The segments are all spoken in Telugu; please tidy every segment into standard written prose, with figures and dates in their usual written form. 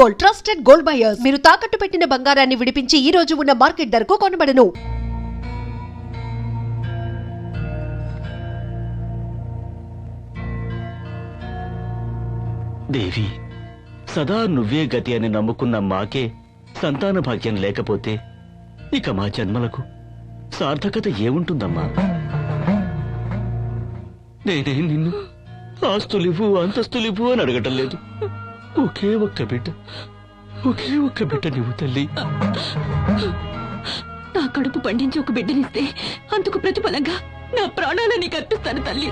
Gold, trusted gold buyers. మీరు తాకట్టు పెట్టిన బంగారాన్ని విడిపించి ఈ రోజు ఉన్న మార్కెట్ ధరకు కొనబడను. దేవి, సదా నువ్వే గతి అని నమ్ముకున్న మాకే సంతాన భాగ్యం లేకపోతే ఇక మా జన్మలకు సార్థకత ఏముంటుందమ్మా? నేనే నిన్ను ఆస్తులివ్వు అంతస్తులివ్వు అని అడగటం లేదు. ఒకే ఒక్క బిడ్డ నువ్వు తల్లి. నా కడుపు పండించి ఒక బిడ్డనిస్తే అందుకు ప్రతిఫలంగా నా ప్రాణాలను నీకు అర్పిస్తాను తల్లి.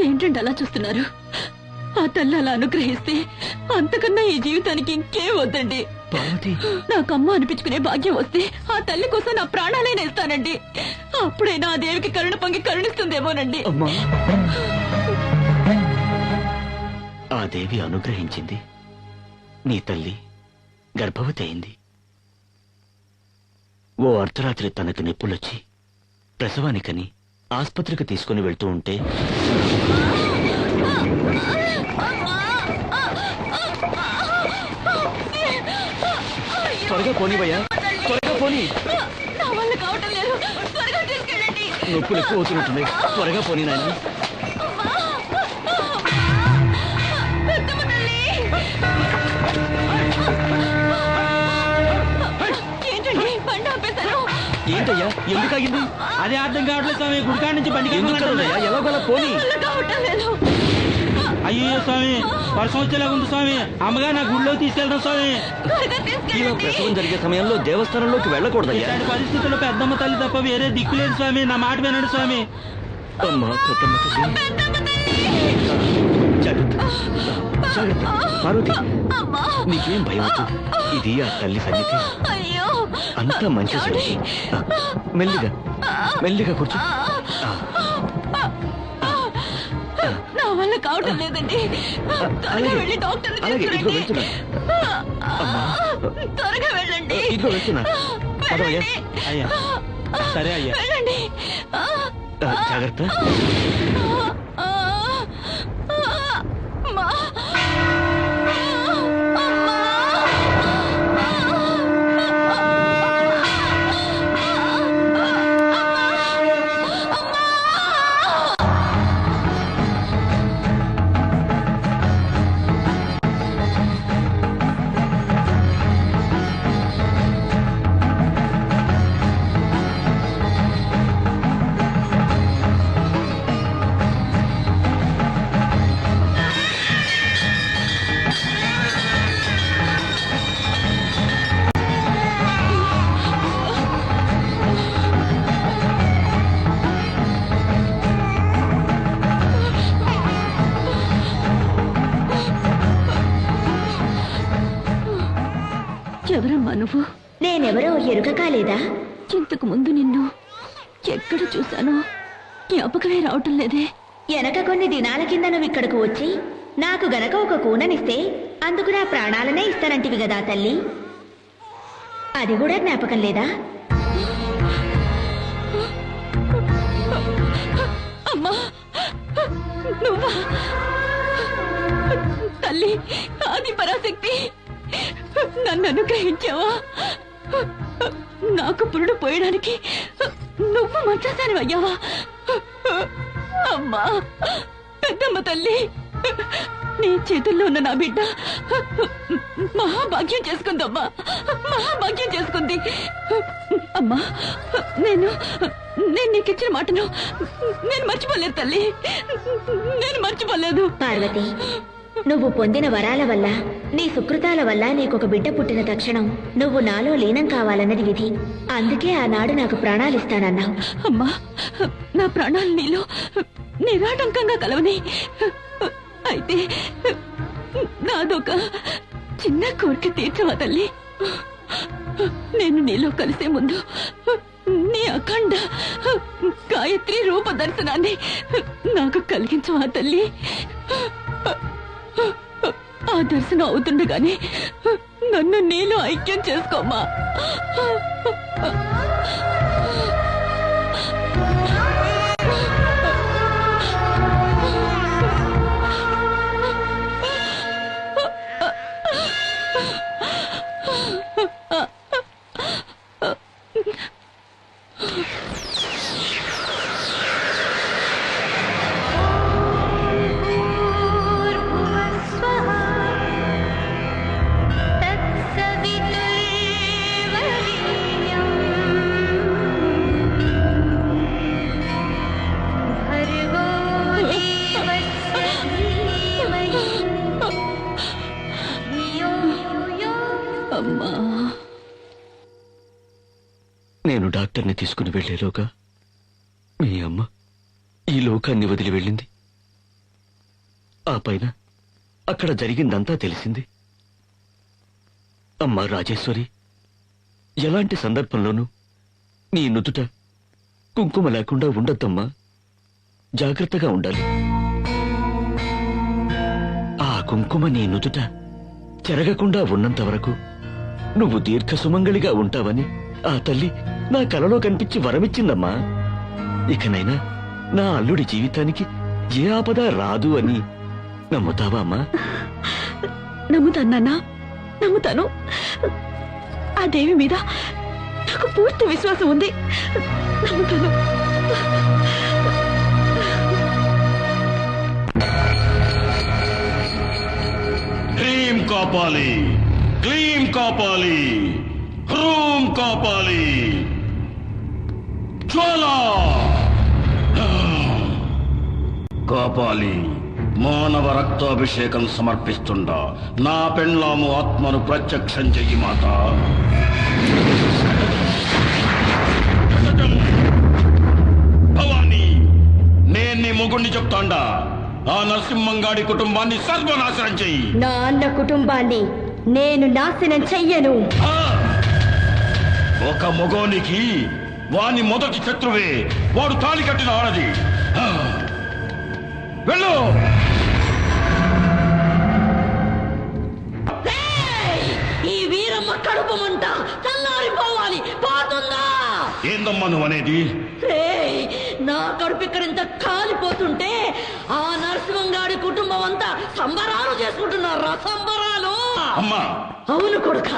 ఏంటంటే అలా చూస్తున్నారు? ఆ తల్లి అలా అనుగ్రహిస్తే అంతకన్నా ఈ జీవితానికి ఇంకేం వద్దండి. నాకు అమ్మ అనిపించుకునే భాగ్యం వస్తే ఆ తల్లి కోసం నా ప్రాణాలైనా ఇస్తానండి. అప్పుడైనా ఆ దేవికి కరుణ పొంగి కరుణిస్తుందేమోనండి. ఆ దేవి అనుగ్రహించింది. నీ తల్లి గర్భవతి అయింది. ఓ అర్ధరాత్రి తనకు నొప్పులొచ్చి ప్రసవానికని ఆస్పత్రికి తీసుకుని వెళ్తూ ఉంటే త్వరగా పోనీ భయ్యా, త్వరగా పోనీ. నొప్పులు ఎక్కువ అవుతున్నట్టున్నాయి. త్వరగా పోనీ నాయన. ఏంటయ్యా, ఎందుకు ఆగింది? అదే అర్థం కావట్లేదు స్వామి. గుడికాడ నుంచి బండి ఎలాగోలా పోనీ. అయ్యో స్వామి, వర్షం వచ్చేలాగా ఉంది స్వామి. అమ్మగా నా గుడిలో తీసుకెళ్తాం స్వామి. ఇలా ప్రసవం జరిగే సమయంలో దేవస్థానంలోకి వెళ్ళకూడదయ్యా. ఇలాంటి పరిస్థితుల్లో పెద్దమ్మ తల్లి తప్ప వేరే దిక్కు లేదు స్వామి. నా మాట వినండి స్వామి. అమ్మా పెద్దమ్మ తల్లి, జాగ్రత్త జాగ్రత్త. పార్వతి, నీకేం భయం వద్దు. ఇది ఆ తల్లి సన్నిధి. అంతా మంచి సరి. మెల్లిగా మెల్లిగా కూర్చో. నా వల్ల కావటం లేదండి. వెళ్ళి డాక్టర్ త్వరగా వెళ్ళండి. ఇదిగో వెళ్తున్నా. అయ్యా సరే అయ్యా, వెళ్ళండి. జాగ్రత్త. ఎవరమ్మా నువ్వు? నేనెవరో ఎరుక కాలేదా? ఇంతకు ముందు నిన్ను ఎక్కడ చూశానో జ్ఞాపకమే రావటం లేదే. వెనక కొన్ని దినాల కింద నువ్వు ఇక్కడకు వచ్చి నాకు గనక ఒక కూననిస్తే అందుకు నా ప్రాణాలనే ఇస్తానంటివి కదా తల్లి. అది కూడా జ్ఞాపకం లేదా? అమ్మా నువ్వా? తల్లి ఆది పరాశక్తి, నన్ను అనుగ్రహించావా? నాకు పురుడు పోయడానికి నువ్వు మంచాసాని అయ్యావా? అమ్మా పెద్దమ్మ తల్లి, నీ చేతుల్లో ఉన్న నా బిడ్డ మహాభాగ్యం చేసుకుందమ్మా, మహాభాగ్యం చేసుకుంది. అమ్మా నేను నీకిచ్చిన మాటను నేను మర్చిపోలేదు తల్లి, నేను మర్చిపోలేదు. పార్వతి, నువ్వు పొందిన వరాల వల్ల నీ సుకృతాల వల్ల నీకొక బిడ్డ పుట్టిన తక్షణం నువ్వు నాలో లీనం కావాలన్నది విధి. అందుకే ఆనాడు నాకు ప్రాణాలిస్తానన్నావు. అమ్మా నా ప్రాణాలు నీలో నిరాటంకంగా కలవని. అయితే నాదొక చిన్న కోరిక తీర్చవా తల్లి? నేను నీలో కలిసే ముందు నీ అఖండ గాయత్రి రూప దర్శనాన్ని నాకు కలిగించవా తల్లి? ఆ దర్శనం అవుతుండగానే నన్ను నీలో ఐక్యం చేసుకోమ్మా. అమ్మా. నేను డాక్టర్ని తీసుకుని వెళ్లేలోగా మీ అమ్మ ఈ లోకాన్ని వదిలి వెళ్ళింది. ఆ పైన అక్కడ జరిగిందంతా తెలిసింది. అమ్మా రాజేశ్వరి, ఎలాంటి సందర్భంలోనూ నీ నుదుట కుంకుమ లేకుండా ఉండొద్దమ్మా. జాగ్రత్తగా ఉండాలి. ఆ కుంకుమ నీ నుదుట చెరగకుండా ఉన్నంత వరకు నువ్వు దీర్ఘ సుమంగళిగా ఉంటావని ఆ తల్లి నా కలలో కనిపించి వరమిచ్చిందమ్మా. ఇకనైనా నా అల్లుడి జీవితానికి ఏ ఆపద రాదు అని నమ్ముతావా అమ్మా? నమ్ముతాను నాన్న, నమ్ముతాను. ఆ దేవి మీద నాకు పూర్తి విశ్వాసం ఉంది. నమ్ముతాను. హ్రీం కాపాలి, క్లీం కాపాలి, హ్రూం కాపాలి, జ్వాల కాపాలి. మానవ రక్తాభిషేకం సమర్పిస్తుండా నా పెండ్లాము ఆత్మను ప్రత్యక్షం చెయ్యి మాత. భవానీ, నేను నీ మొగుణ్ణి చెప్తాండా. ఆ నరసింహంగాడి కుటుంబాన్ని సర్వనాశనం చెయ్యి. నా అన్న కుటుంబాన్ని నేను నాశనం చెయ్యను. ఒక మొగోనికి వాని మొదటి శత్రువే వాడు తాళి కట్టిన ఆడది. వెళ్ళు. ఈ వీరమ్మ కడుపు మంట చల్లారిపోవాలి. పోతుందా? ఏందమ్మా నువ్వనేది? నా కడుపు ఇక్కడ ఇంత కాలిపోతుంటే ఆ నరసింహంగాడి కుటుంబం అంతా సంబరాలు చేసుకుంటున్నారా? సంబరాలు. అమ్మా, అవును కొడుక.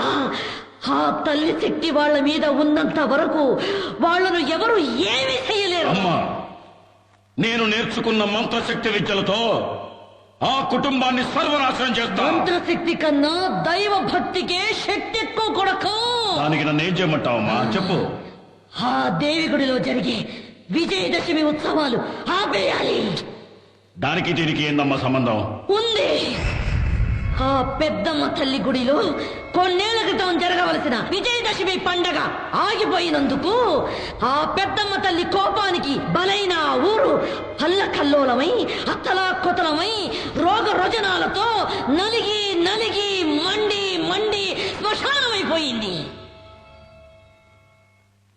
ఆ తల్లి శక్తి వాళ్ళ మీద ఉన్నంత వరకు వాళ్ళను ఎవరు ఏమీ చేయలేరు. అమ్మా, నేను నేర్చుకున్న మంత్రశక్తి విద్యలతో ఆ కుటుంబాన్ని సర్వనాశనం చేస్తా. మంత్రశక్తి కన్నా దైవ భక్తికే శక్తి ఎక్కువ కొడుక. దానికి నన్ను ఏం చేయమంటావమ్మా? చెప్పు. ఆ దేవి గుడిలో జరిగే విజయదశమి ఉత్సవాలు ఆపేయాలి. దానికి దీనికి ఏందమ్మా సంబంధం? ఉంది. ఆ పెద్దమ్మ తల్లి గుడిలో కొన్నేళ్ల క్రితం జరగవలసిన విజయదశమి పండగ ఆగిపోయినందుకు ఆ పెద్దమ్మ తల్లి కోపానికి బలైన ఆ ఊరు అల్లకల్లోలమై అత్తలాకొతలమై రోగ రుజనాలతో నలిగి నలిగి మండి మండి శ్మశానమైపోయింది.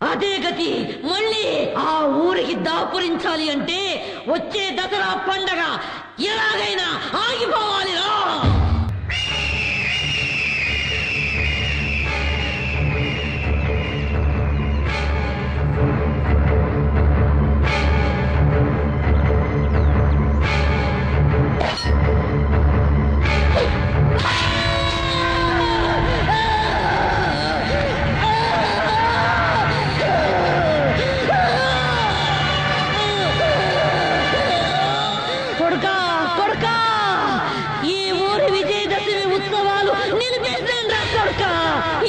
అదే గతి మళ్ళీ ఆ ఊరికి దాపురించాలి అంటే వచ్చే దసరా పండగ ఎలాగైనా ఆగిపోవాలిరా.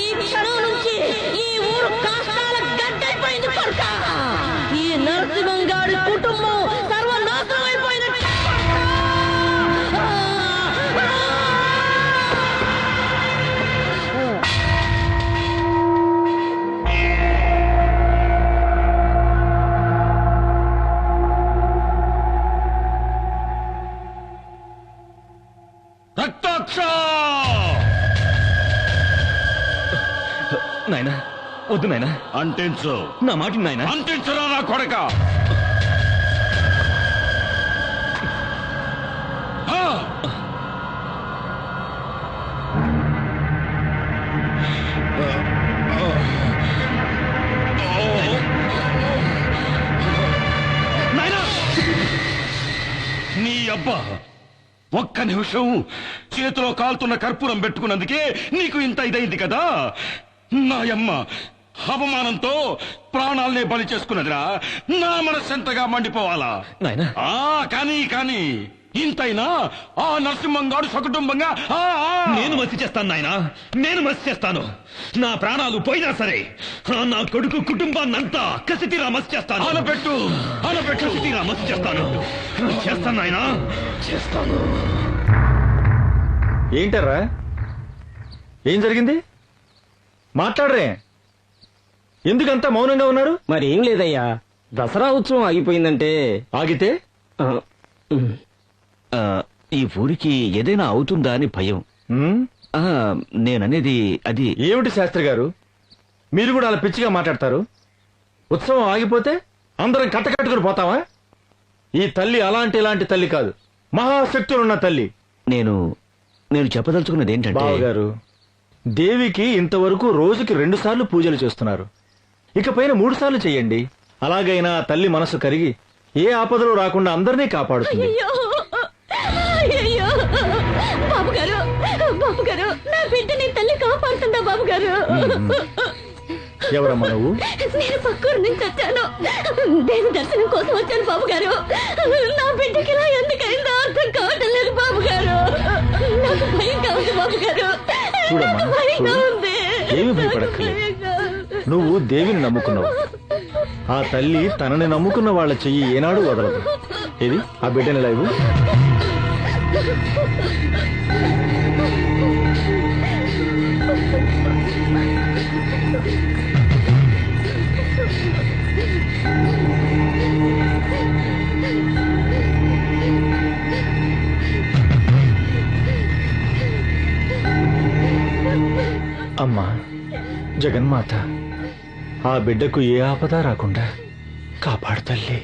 ఈ క్షణం నుంచి ఈ ఊరు కాష్టాల గడ్డైపోయింది కొడుక. ఈ నరసింహంగాడి కుటుంబం సర్వనాశనం అయిపోయినట్టు. రక్తాక్ష! నాయనా, వద్దు నాయనా. అంటించు. నా మాట నాయనా. అంటించరా నా కొడక. నీ అబ్బా, ఒక్క నిమిషం చేతిలో కాలుతున్న కర్పూరం పెట్టుకున్నందుకే నీకు ఇంత ఇదైంది కదా. నాయమ్మ అవమానంతో ప్రాణాలనే బలి చేసుకున్నదిరా. నా మనసు ఎంతగా మండిపోవాలా నాయనా. కానీ కానీ ఇంతైనా ఆ నరసింహంగాడు సకుటుంబంగా నేను మసి చేస్తాను నాయనా, నేను మసి చేస్తాను. నా ప్రాణాలు పోయినా సరే నా కొడుకు కుటుంబాన్నంతా కసితీరా మసి చేస్తాను. అనపెట్టు, అనపెట్టు. కసితీరా మసి చేస్తాను. చేస్తాను నాయనా, చేస్తాను. ఏంటర్రా, ఏం జరిగింది? మాట్లాడరే, ఎందుకంత మౌనంగా ఉన్నారు? మరి ఏం లేదయ్యా, దసరా ఉత్సవం ఆగిపోయిందంటే ఆగితే ఈ ఊరికి ఏదైనా అవుతుందా అని భయం. ఉమ్, ఆ, నేననేది అది ఏమిటి శాస్త్రి గారు, మీరు కూడా అలా పిచ్చిగా మాట్లాడతారు? ఉత్సవం ఆగిపోతే అందరం కట్టకట్టుకుని పోతావా? ఈ తల్లి ఇలాంటి తల్లి కాదు, మహాశక్తులున్న తల్లి. నేను చెప్పదలుచుకున్నది ఏంటంటే బావగారు, దేవికి ఇంతవరకు రోజుకి 2 సార్లు పూజలు చేస్తున్నారు, ఇకపైన 3 సార్లు చెయ్యండి. అలాగైనా ఆ తల్లి మనసు కరిగి ఏ ఆపదలు రాకుండా అందరినీ కాపాడుతుంది. అయ్యో బాబు గారు, నా బిడ్డని తల్లి కాపాడుతుందా బాబు గారు? ఎవరమ్మా నువ్వు? నేను పక్కూరు నుంచి వచ్చాను, దేవి దర్శనం కోసం వచ్చాను బాబు గారు. నా బిడ్డకి ఇలా ఎందుకైందో అర్థం కావటం లేదు బాబు గారు. నాకు భయంగా ఉంది బాబు గారు, చూడమ్మా, నాకు భయంగా చూడు. ఉంది. ఏమీ భయపడక్కర్లేదు. నువ్వు దేవిని నమ్ముకున్నావు, ఆ తల్లి తనని నమ్ముకున్న వాళ్ళ చెయ్యి ఏనాడు వదలదు. ఏది ఆ బిడ్డని లైవ్? అమ్మా జగన్మాత, ఆ బిడ్డకు ఏ ఆపద రాకుండా కాపాడు తల్లి.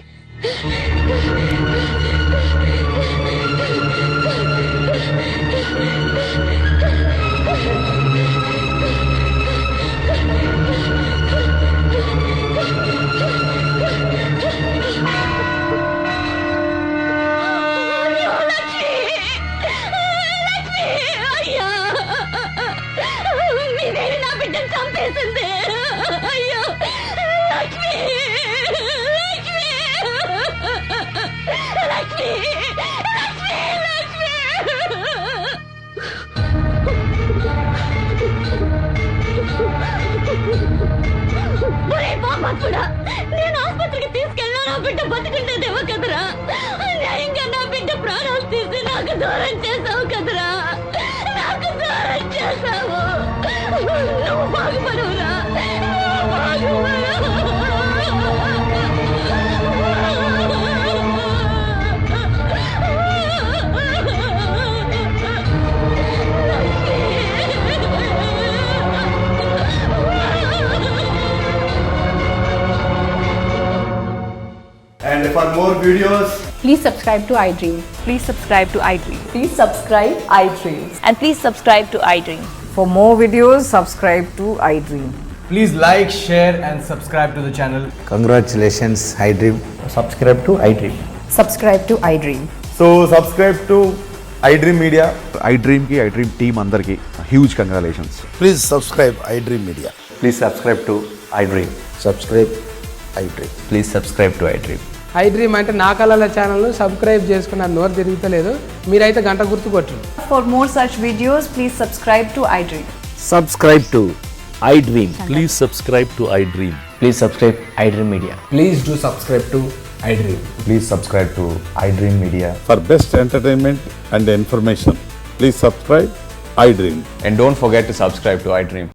అయ్యా, మీరేమి నా బిడ్డను చంపేసింది. అయ్యో లక్ష్మి, లక్ష్మి, లక్ష్మి, లక్ష్మి, లక్ష్మి. ఒరే పాపాత్ముడా, నేను ఆసుపత్రికి తీసుకెళ్ళినా నా బిడ్డ బతుకుండేదేమో కదరా. న్యాయంగా నా బిడ్డ ప్రాణాలు తీసి నాకు దూరం చేసావు కదరా, నాకు దూరం చేసావు. నువ్వు బాగుపడవురా, నువ్వు బాగుపడవు. And for more videos, Please subscribe to iDream. Please subscribe to iDream. Please subscribe iDream. And please subscribe to iDream. For more videos, subscribe to iDream. please like, share and subscribe to the channel. Congratulations, iDream. Subscribe to iDream. Subscribe to iDream. So subscribe to iDream Media. iDream ki iDream team andarki huge congratulations. Please subscribe iDream Media. Please subscribe to iDream. Subscribe iDream. Please subscribe to iDream. iDream అంటే నా కళల ఛానల్ సబ్స్క్రైబ్ చేసుకున్న నోరు తిరుగుతలేదు, మీరైతే గంట గుర్తు కొట్టండి. For more such videos, please subscribe to iDream. Subscribe to iDream. Please subscribe to iDream. Please subscribe iDream Media. Please do subscribe to iDream. Please subscribe to iDream Media. For best entertainment and information, please subscribe iDream. And don't forget to subscribe to iDream.